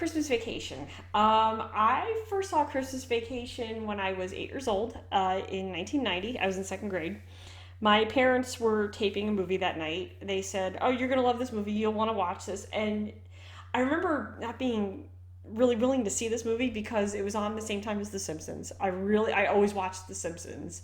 Christmas Vacation. I first saw Christmas Vacation when I was 8 years old in 1990. I was in second grade. My parents were taping a movie that night. They said, "Oh, you're gonna love this movie. You'll want to watch this." And I remember not being really willing to see this movie because it was on the same time as The Simpsons. I always watched The Simpsons,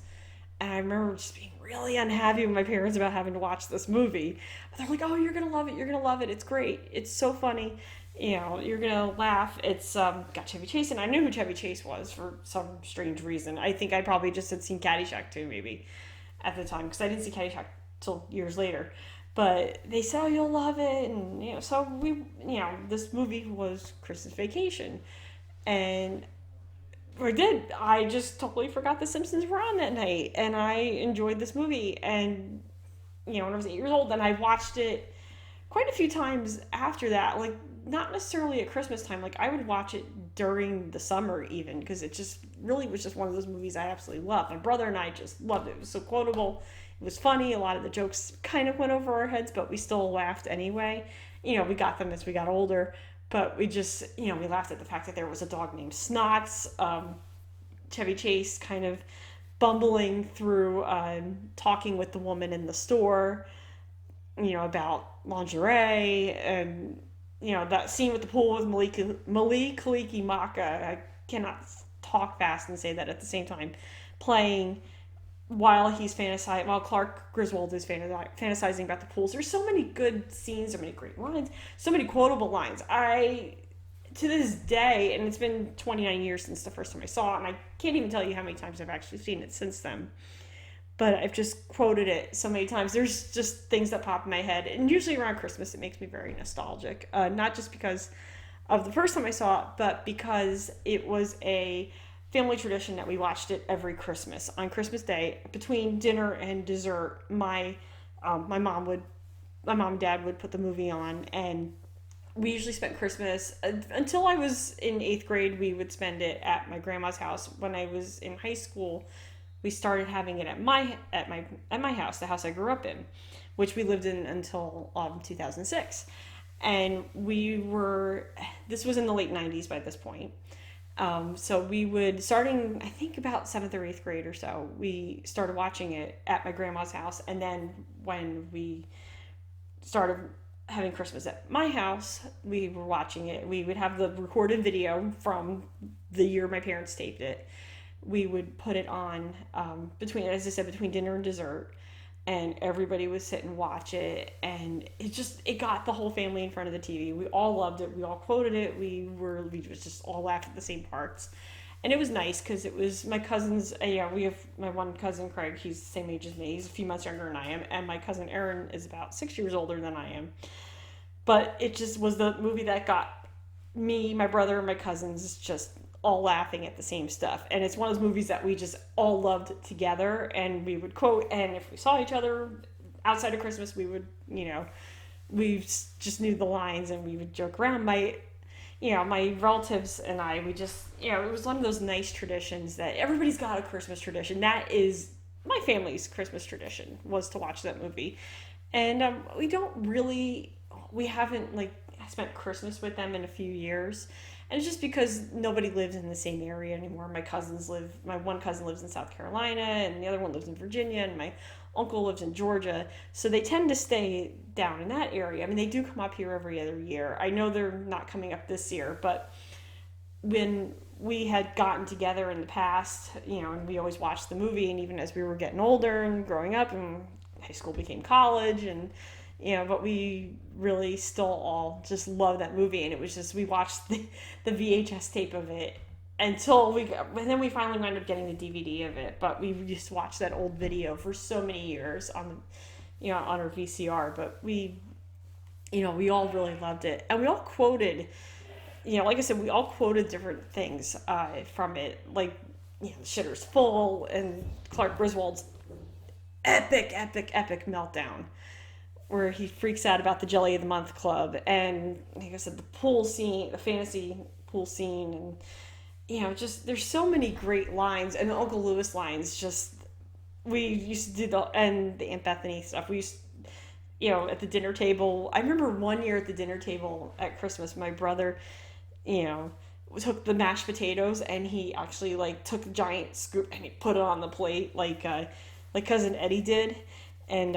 and I remember just being really unhappy with my parents about having to watch this movie. But they're like, "Oh, you're gonna love it. You're gonna love it. It's great. It's so funny. You're gonna laugh." It's got Chevy Chase, and I knew who Chevy Chase was for some strange reason. I think I probably just had seen Caddyshack too, maybe at the time, because I didn't see Caddyshack till years later. But they said, "Oh, you'll love it," and so this movie was Christmas Vacation, and I did. I just totally forgot The Simpsons were on that night, and I enjoyed this movie. And when I was 8 years old, then I watched it quite a few times after that. Like not necessarily at Christmas time. Like I would watch it during the summer even because it just really was just one of those movies I absolutely loved. My brother and I just loved it. It was so quotable. It was funny. A lot of the jokes kind of went over our heads, but we still laughed anyway. We got them as we got older, but we just we laughed at the fact that there was a dog named Snots. Chevy Chase kind of bumbling through talking with the woman in the store, about lingerie, and that scene with the pool with Malik Kaliki Maka. I cannot talk fast and say that at the same time, playing while Clark Griswold is fantasizing about the pools. There's so many good scenes, so many great lines, so many quotable lines. I to this day, and it's been 29 years since the first time I saw it, and I can't even tell you how many times I've actually seen it since then. But I've just quoted it so many times. There's just things that pop in my head, and usually around Christmas, it makes me very nostalgic. Not just because of the first time I saw it, but because it was a family tradition that we watched it every Christmas. On Christmas Day, between dinner and dessert, my mom and dad would put the movie on, and we usually spent Christmas until I was in eighth grade. We would spend it at my grandma's house. When I was in high school, we started having it at my house, the house I grew up in, which we lived in until 2006. And this was in the late 90s by this point. So we would, starting I think about seventh or eighth grade or so, we started watching it at my grandma's house. And then when we started having Christmas at my house, we were watching it. We would have the recorded video from the year my parents taped it. We would put it on as I said, between dinner and dessert, and everybody would sit and watch it, and it got the whole family in front of the TV. We all loved it. We all quoted it. We just all laughed at the same parts, and it was nice because it was my cousins. We have my one cousin Craig. He's the same age as me. He's a few months younger than I am, and my cousin Aaron is about 6 years older than I am. But it just was the movie that got me, my brother, and my cousins just all laughing at the same stuff. And it's one of those movies that we just all loved together, and we would quote. And if we saw each other outside of Christmas, we would, we just knew the lines, and we would joke around. My relatives and I, we just, it was one of those nice traditions that everybody's got a Christmas tradition. That is my family's Christmas tradition, was to watch that movie. And we haven't spent Christmas with them in a few years. And it's just because nobody lives in the same area anymore. My one cousin lives in South Carolina, and the other one lives in Virginia, and my uncle lives in Georgia. So they tend to stay down in that area. I mean, they do come up here every other year. I know they're not coming up this year, but when we had gotten together in the past, and we always watched the movie, and even as we were getting older and growing up, and high school became college, and but we really still all just love that movie. And it was just, we watched the VHS tape of it and then we finally wound up getting the DVD of it. But we just watched that old video for so many years on our VCR. But we all really loved it, and we all quoted, like I said, we all quoted different things from it, like the shitter's full, and Clark Griswold's epic meltdown, where he freaks out about the Jelly of the Month Club, and like I said, the pool scene, the fantasy pool scene, and just there's so many great lines, and the Uncle Lewis lines. Just we used to do and the Aunt Bethany stuff. We used, at the dinner table. I remember one year at the dinner table at Christmas, my brother, you know, took the mashed potatoes and he actually like took a giant scoop and he put it on the plate like cousin Eddie did, and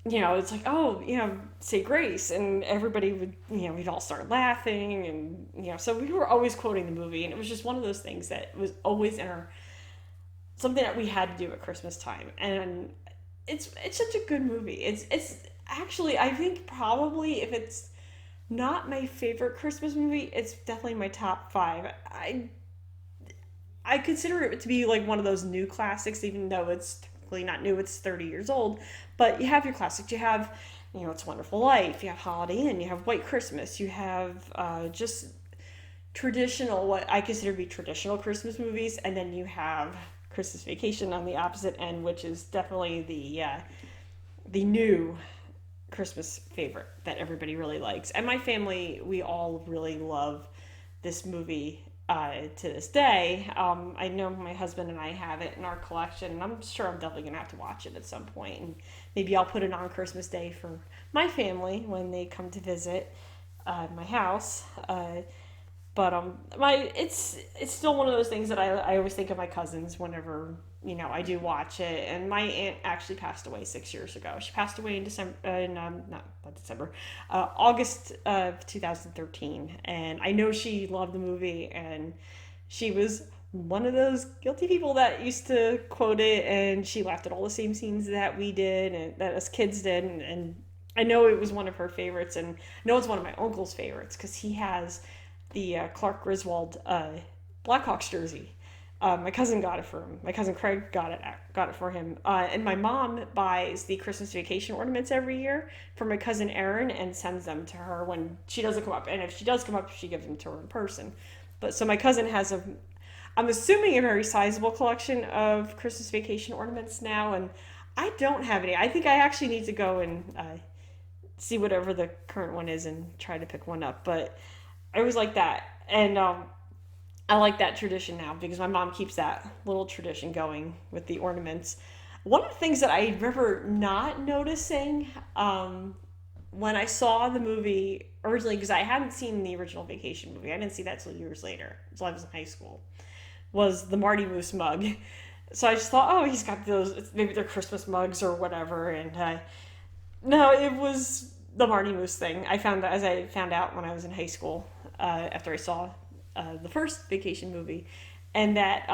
it's like, oh, say grace, and everybody would, we'd all start laughing, and so we were always quoting the movie, and it was just one of those things that was always in our something that we had to do at Christmas time, and it's such a good movie. It's actually, I think, probably, if it's not my favorite Christmas movie, it's definitely my top five. I consider it to be like one of those new classics, even though it's technically not new. It's 30 years old, but you have your classics. You have, It's a Wonderful Life. You have Holiday Inn. You have White Christmas. You have just traditional, what I consider to be traditional Christmas movies, and then you have Christmas Vacation on the opposite end, which is definitely the new Christmas favorite that everybody really likes. And my family, we all really love this movie to this day. I know my husband and I have it in our collection, and I'm sure I'm definitely going to have to watch it at some point. And maybe I'll put it on Christmas Day for my family when they come to visit my house. But it's still one of those things that I always think of my cousins whenever I do watch it. And my aunt actually passed away 6 years ago. She passed away in December, not December, August of 2013. And I know she loved the movie, and she was one of those guilty people that used to quote it, and she laughed at all the same scenes that we did and that us kids did, and I know it was one of her favorites, and I know it's one of my uncle's favorites because he has the Clark Griswold Blackhawks jersey. My cousin got it for him. My cousin Craig got it for him. And my mom buys the Christmas Vacation ornaments every year for my cousin Erin and sends them to her when she doesn't come up. And if she does come up, she gives them to her in person. But so my cousin has I'm assuming, a very sizable collection of Christmas Vacation ornaments now, and I don't have any. I think I actually need to go and see whatever the current one is and try to pick one up. But I always like that, and I like that tradition now because my mom keeps that little tradition going with the ornaments. One of the things that I remember not noticing when I saw the movie originally, because I hadn't seen the original Vacation movie, I didn't see that till years later, until I was in high school, was the Marty Moose mug. So I just thought, oh, he's got those, maybe they're Christmas mugs or whatever, and no, it was the Marty Moose thing. I found out when I was in high school, after I saw the first Vacation movie, and that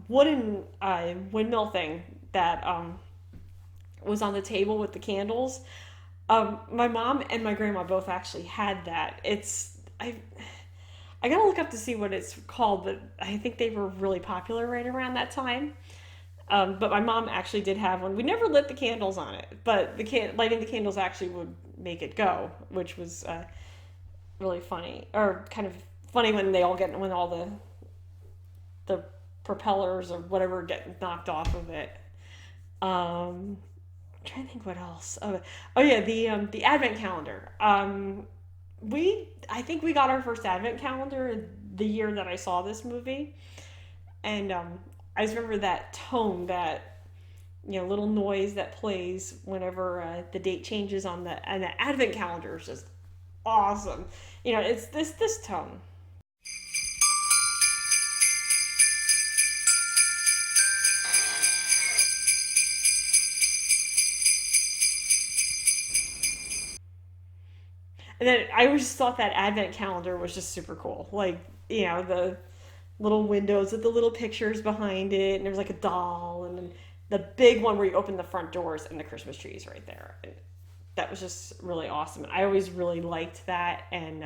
wooden windmill thing that was on the table with the candles. My mom and my grandma both actually had that. I gotta look up to see what it's called, but I think they were really popular right around that time. But my mom actually did have one. We never lit the candles on it, but lighting the candles actually would make it go, which was really funny, or kind of funny when all the propellers or whatever get knocked off of it. I'm trying to think what else. Oh yeah, the advent calendar. I think we got our first advent calendar the year that I saw this movie, and I just remember that tone, that little noise that plays whenever the date changes and the advent calendar is just awesome. It's this tone. And then I always thought that advent calendar was just super cool. Like, the little windows with the little pictures behind it, and there was like a doll, and then the big one where you open the front doors and the Christmas trees right there. And that was just really awesome. And I always really liked that, and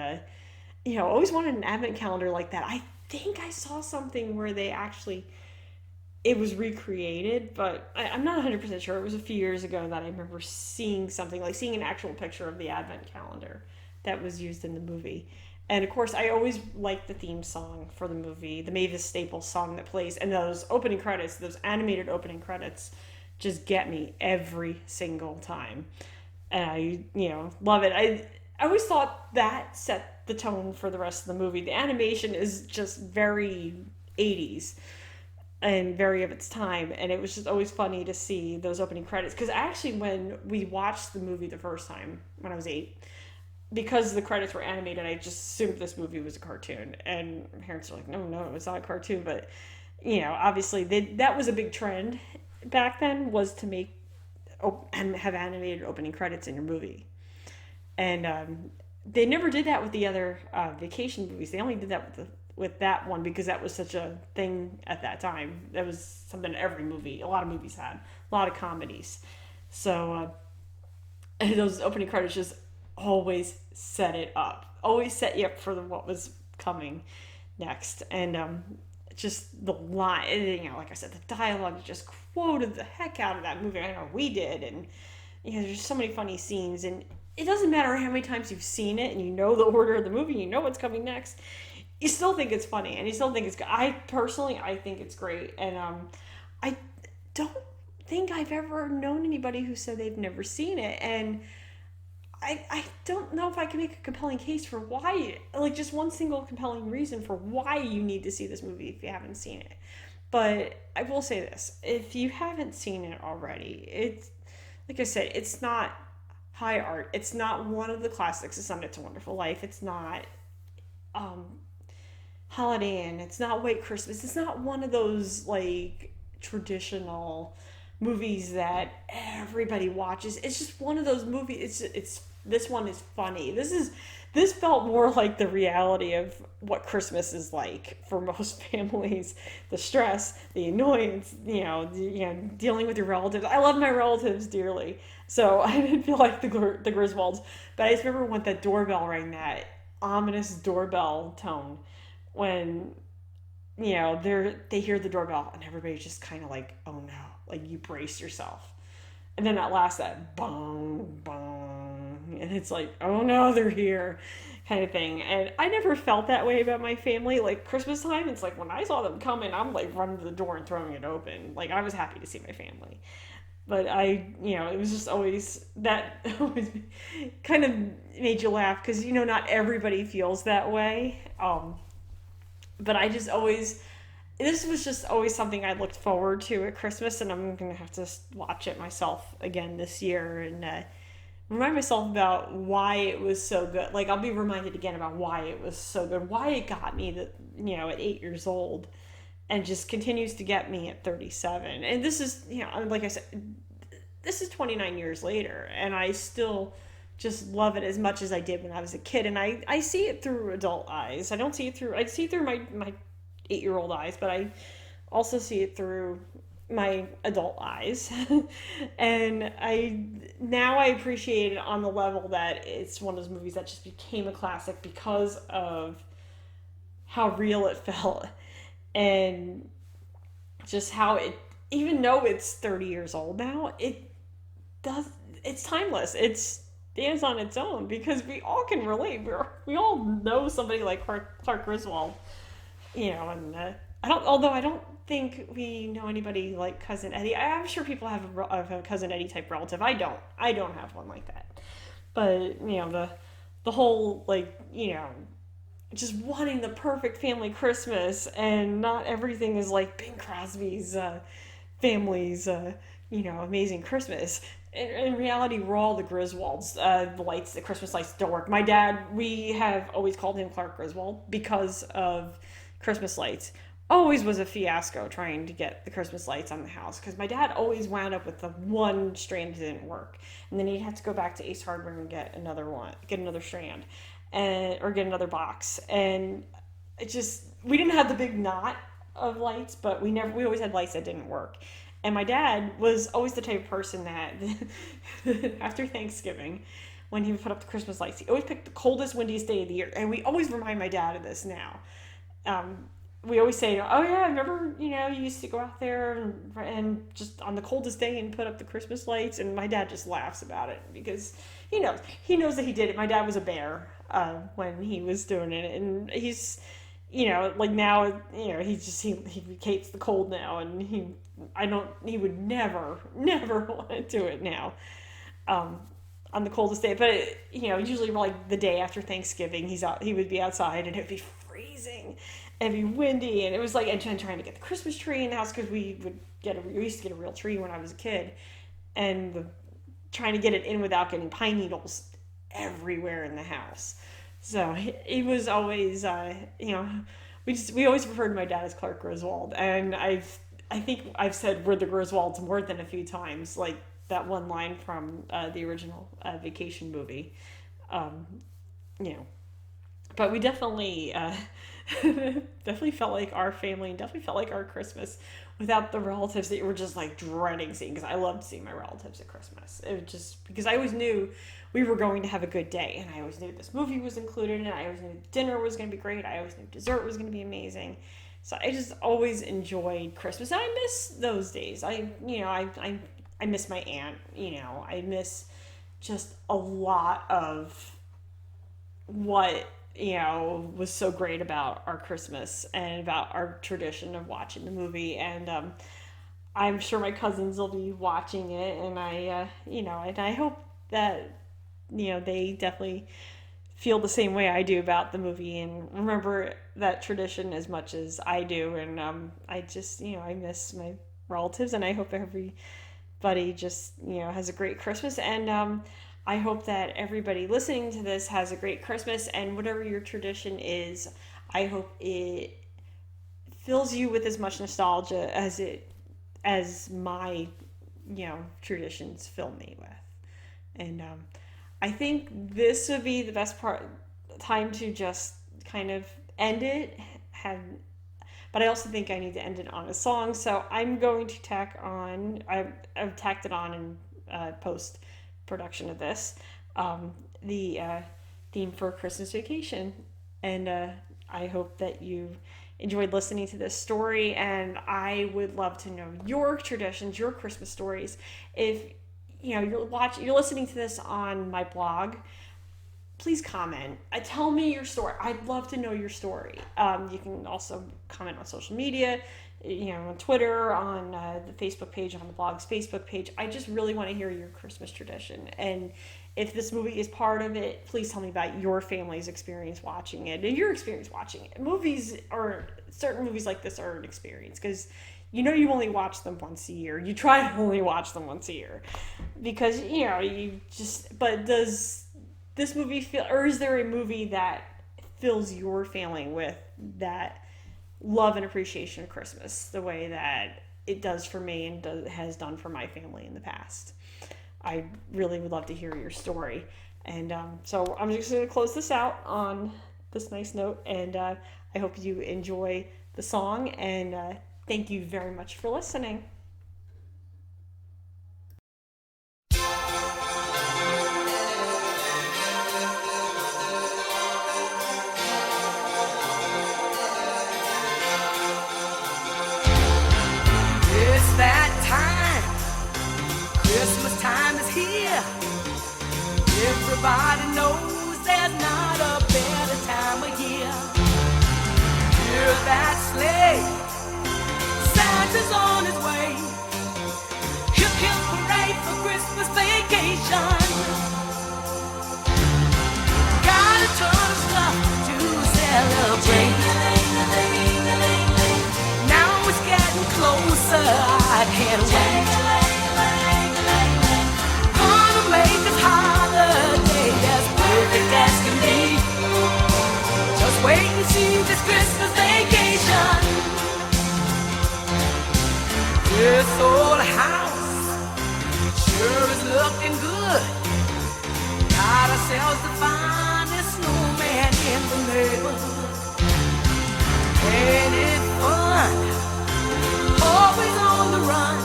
always wanted an advent calendar like that. I think I saw something where it was recreated, but I'm not 100% sure. It was a few years ago that I remember seeing something, like seeing an actual picture of the advent calendar that was used in the movie. And of course, I always liked the theme song for the movie, the Mavis Staples song that plays, and those opening credits, those animated opening credits, just get me every single time. And I, love it. I always thought that set the tone for the rest of the movie. The animation is just very 80s and very of its time, and it was just always funny to see those opening credits. Because actually, when we watched the movie the first time when I was 8, because the credits were animated, I just assumed this movie was a cartoon. And my parents were like, no, no, it's not a cartoon. But, obviously that was a big trend back then, was to make and have animated opening credits in your movie. And they never did that with the other vacation movies. They only did that with that one because that was such a thing at that time. That was something every movie, a lot of movies had, a lot of comedies. So those opening credits just always set it up, always set you up for what was coming next. And just the line, like I said, the dialogue just quoted the heck out of that movie. I know we did. And there's so many funny scenes, and it doesn't matter how many times you've seen it and you know the order of the movie, you know what's coming next. You still think it's funny, and you still think it's good. I think it's great, and I don't think I've ever known anybody who said they've never seen it, and I don't know if I can make a compelling case for why, like just one single compelling reason for why you need to see this movie if you haven't seen it. But I will say this: if you haven't seen it already, it's like I said, it's not high art. It's not one of the classics. It's not It's a Wonderful Life. It's not Holiday Inn. It's not White Christmas. It's not one of those like traditional movies that everybody watches. It's just one of those movies. It's this one is funny. This felt more like the reality of what Christmas is like for most families. The stress, the annoyance, dealing with your relatives. I love my relatives dearly, so I didn't feel like the Griswolds. But I just remember when that doorbell rang, that ominous doorbell tone, when they hear the doorbell and everybody's just kind of like, oh no, like you brace yourself. And then that last, that bong, bong, and it's like, oh no, they're here, kind of thing. And I never felt that way about my family. Like Christmas time, it's like when I saw them coming, I'm like running to the door and throwing it open. Like I was happy to see my family. But it was just always, that always kind of made you laugh because, not everybody feels that way. But I just always, this was just always something I looked forward to at Christmas, and I'm going to have to watch it myself again this year and remind myself about why it was so good. Like, I'll be reminded again about why it was so good, why it got me at 8 years old, and just continues to get me at 37. And this is, like I said, this is 29 years later, and I still just love it as much as I did when I was a kid. And I see it through adult eyes. I see it through my 8-year-old eyes, but I also see it through my adult eyes. And I appreciate it on the level that it's one of those movies that just became a classic because of how real it felt, and just how it, even though it's 30 years old now, it's timeless. It stands on its own because we all can relate. We all know somebody like Clark Griswold, and I don't think we know anybody like Cousin Eddie. I'm sure people have a Cousin Eddie type relative. I don't have one like that. But, the whole, just wanting the perfect family Christmas, and not everything is like Bing Crosby's family's, amazing Christmas. In reality, we're all the Griswolds. The Christmas lights don't work. My dad, we have always called him Clark Griswold because of Christmas lights. Always was a fiasco trying to get the Christmas lights on the house because my dad always wound up with the one strand that didn't work, and then he'd have to go back to Ace Hardware and get another strand, or get another box. And we didn't have the big knot of lights, but we always had lights that didn't work. And my dad was always the type of person that after Thanksgiving, when he would put up the Christmas lights, he always picked the coldest, windiest day of the year. And we always remind my dad of this now. We always say, oh yeah, I remember, you used to go out there and just on the coldest day and put up the Christmas lights. And my dad just laughs about it because he knows that he did it. My dad was a bear when he was doing it, and he's, like now, he hates the cold now, and he would never want to do it now. On the coldest day, but usually like the day after Thanksgiving, he would be outside and it'd be freezing and it'd be windy, and it was like, and trying to get the Christmas tree in the house, because we used to get a real tree when I was a kid, and trying to get it in without getting pine needles everywhere in the house. So he was always, we always referred to my dad as Clark Griswold, and I think I've said we're the Griswolds more than a few times, like that one line from the original Vacation movie, um, you know. But we definitely definitely felt like our family, and definitely felt like our Christmas without the relatives that you were just like dreading seeing, because I loved seeing my relatives at Christmas. It was just because I always knew we were going to have a good day, and I always knew this movie was included, and I always knew dinner was going to be great. I always knew dessert was going to be amazing. So I just always enjoyed Christmas, and I miss those days. I miss my aunt. I miss just a lot of what was so great about our Christmas and about our tradition of watching the movie. And I'm sure my cousins will be watching it, and I hope that they definitely feel the same way I do about the movie and remember that tradition as much as I do. And I just I miss my relatives, and I hope everybody just has a great Christmas. And I hope that everybody listening to this has a great Christmas, and whatever your tradition is, I hope it fills you with as much nostalgia as my traditions fill me with. And I think this would be the best time to just kind of end it. But I also think I need to end it on a song, so I'm going to tack on. I've tacked it on in post production of this, the theme for Christmas Vacation. And I hope that you enjoyed listening to this story, and I would love to know your traditions, your Christmas stories. If you're listening to this on my blog, please comment. Tell me your story. I'd love to know your story. You can also comment on social media, on Twitter, on the Facebook page, on the blog's Facebook page. I just really want to hear your Christmas tradition. And if this movie is part of it, please tell me about your family's experience watching it and your experience watching it. Certain movies like this are an experience, because you only watch them once a year. You try to only watch them once a year because, but does this movie feel, or is there a movie that fills your family with that love and appreciation of Christmas the way that it does for me and has done for my family in the past? I really would love to hear your story. And so I'm just going to close this out on this nice note, and I hope you enjoy the song, and thank you very much for listening. It's that time. Christmas time is here. Everybody knows there's not a better time of year. Hear that sleigh. Santa's on his way. Hip hip hooray for Christmas vacation. Got a ton of stuff to celebrate. Now it's getting closer, I can't wait. Gonna make this holiday as perfect as can be. Just wait and see this Christmas vacation. This old house sure is looking good. Got ourselves the finest snowman in the neighborhood. Ain't it fun? Always on the run.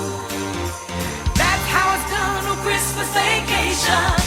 That's how it's done on Christmas vacation.